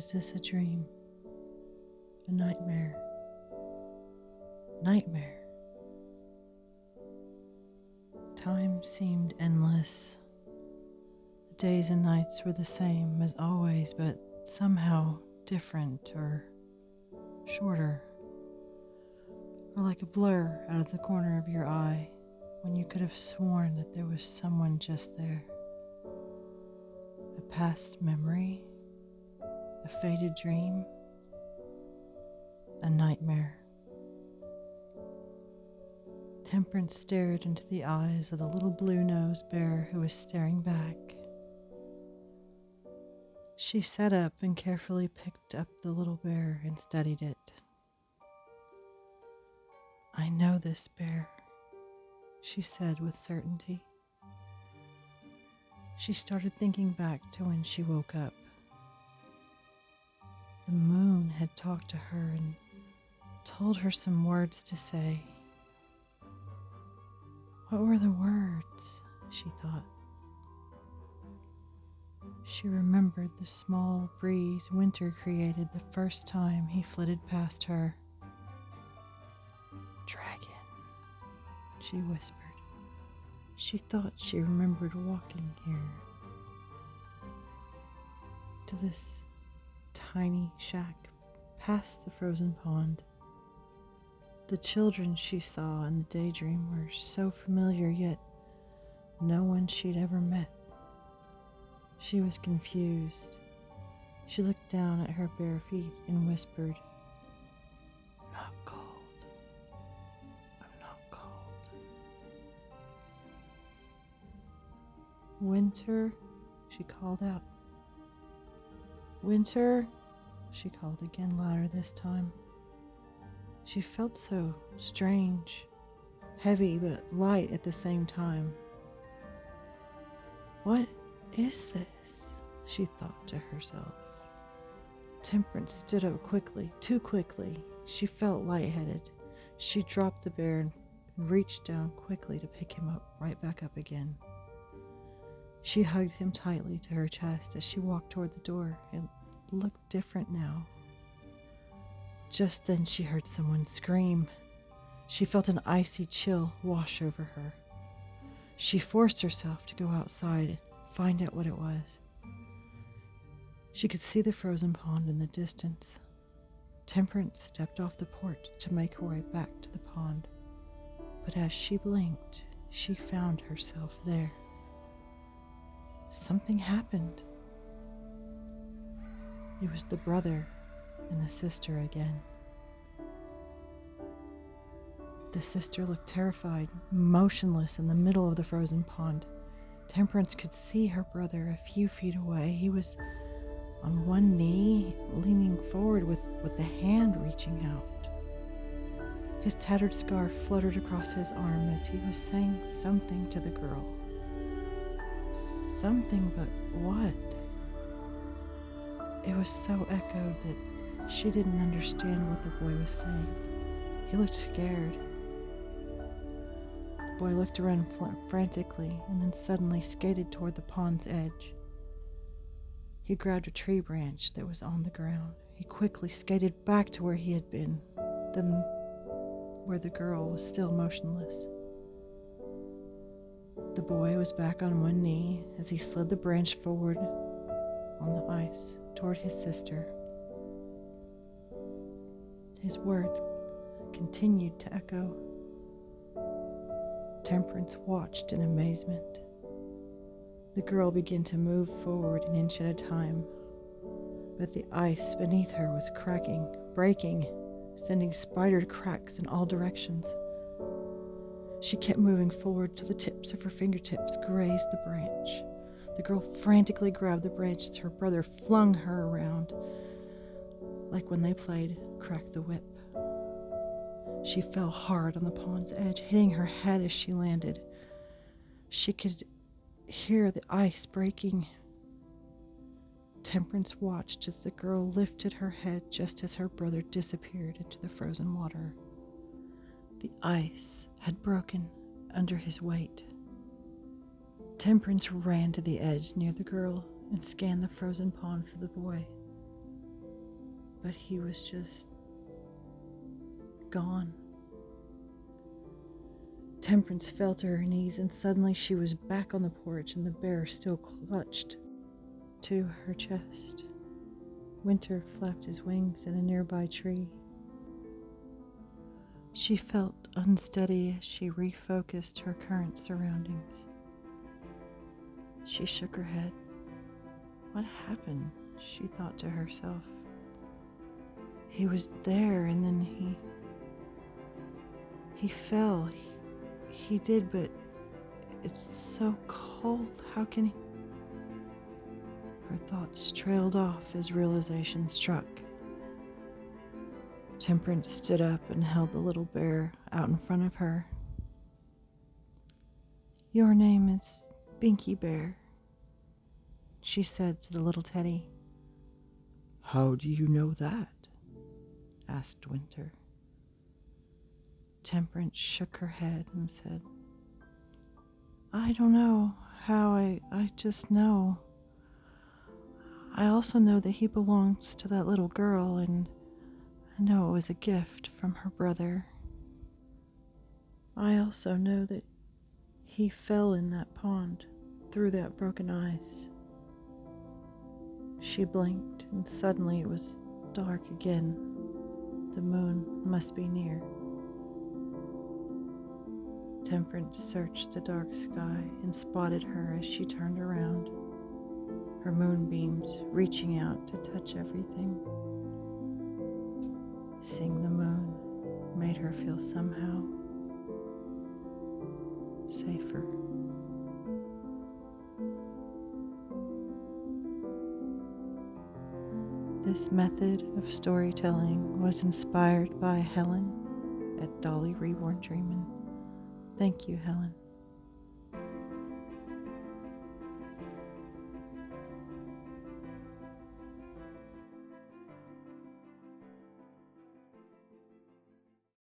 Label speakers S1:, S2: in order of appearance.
S1: is this a dream? A nightmare? Nightmare. Time seemed endless. The days and nights were the same as always, but somehow different or shorter, or like a blur out of the corner of your eye when you could have sworn that there was someone just there. A past memory, a faded dream, a nightmare. Temperance stared into the eyes of the little blue-nosed bear who was staring back. She sat up and carefully picked up the little bear and studied it. "I know this bear," she said with certainty. She started thinking back to when she woke up. The moon had talked to her and told her some words to say. What were the words, she thought. She remembered the small breeze Winter created the first time he flitted past her. "Dragon," she whispered. She thought she remembered walking here, to this tiny shack past the frozen pond. The children she saw in the daydream were so familiar, yet no one she'd ever met. She was confused. She looked down at her bare feet and whispered, "I'm not cold. I'm not cold." "Winter," she called out. "Winter," she called again, louder this time. She felt so strange, heavy but light at the same time. What is this? She thought to herself. Temperance stood up quickly, too quickly. She felt lightheaded. She dropped the bear and reached down quickly to pick him up, right back up again. She hugged him tightly to her chest as she walked toward the door. It looked different now. Just then she heard someone scream. She felt an icy chill wash over her. She forced herself to go outside and find out what it was. She could see the frozen pond in the distance. Temperance stepped off the porch to make her way back to the pond. But as she blinked, she found herself there. Something happened. It was the brother and the sister again. The sister looked terrified, motionless in the middle of the frozen pond. Temperance could see her brother a few feet away. He was on one knee, leaning forward with the hand reaching out. His tattered scarf fluttered across his arm as he was saying something to the girl. Something, but what? It was so echoed that she didn't understand what the boy was saying. He looked scared. The boy looked around frantically and then suddenly skated toward the pond's edge. He grabbed a tree branch that was on the ground. He quickly skated back to where he had been, then where the girl was still motionless. The boy was back on one knee as he slid the branch forward on the ice toward his sister. His words continued to echo. Temperance watched in amazement. The girl began to move forward an inch at a time, but the ice beneath her was cracking, breaking, sending spidered cracks in all directions. She kept moving forward till the tips of her fingertips grazed the branch. The girl frantically grabbed the branch as her brother flung her around, like when they played Crack the Whip. She fell hard on the pond's edge, hitting her head as she landed. She could hear the ice breaking. Temperance watched as the girl lifted her head just as her brother disappeared into the frozen water. The ice had broken under his weight. Temperance ran to the edge near the girl and scanned the frozen pond for the boy. but he was just gone. Temperance fell to her knees, and suddenly she was back on the porch, and the bear still clutched to her chest. Winter flapped his wings in a nearby tree. She felt unsteady as she refocused her current surroundings. She shook her head. What happened? She thought to herself. He was there, and then he fell. He did, but it's so cold. How can he? Her thoughts trailed off as realization struck. Temperance stood up and held the little bear out in front of her. Your name is Binky Bear, she said to the little teddy. How do you know that? Asked Winter. Temperance shook her head and said, I don't know how, I just know. I also know that he belongs to that little girl, and I know it was a gift from her brother. I also know that he fell in that pond through that broken ice. She blinked, and suddenly it was dark again. The moon must be near. Temperance searched the dark sky and spotted her as she turned around, her moonbeams reaching out to touch everything. Seeing the moon made her feel somehow safer. This method of storytelling was inspired by Helen at Dolly Reborn Dreamin'. Thank you, Helen.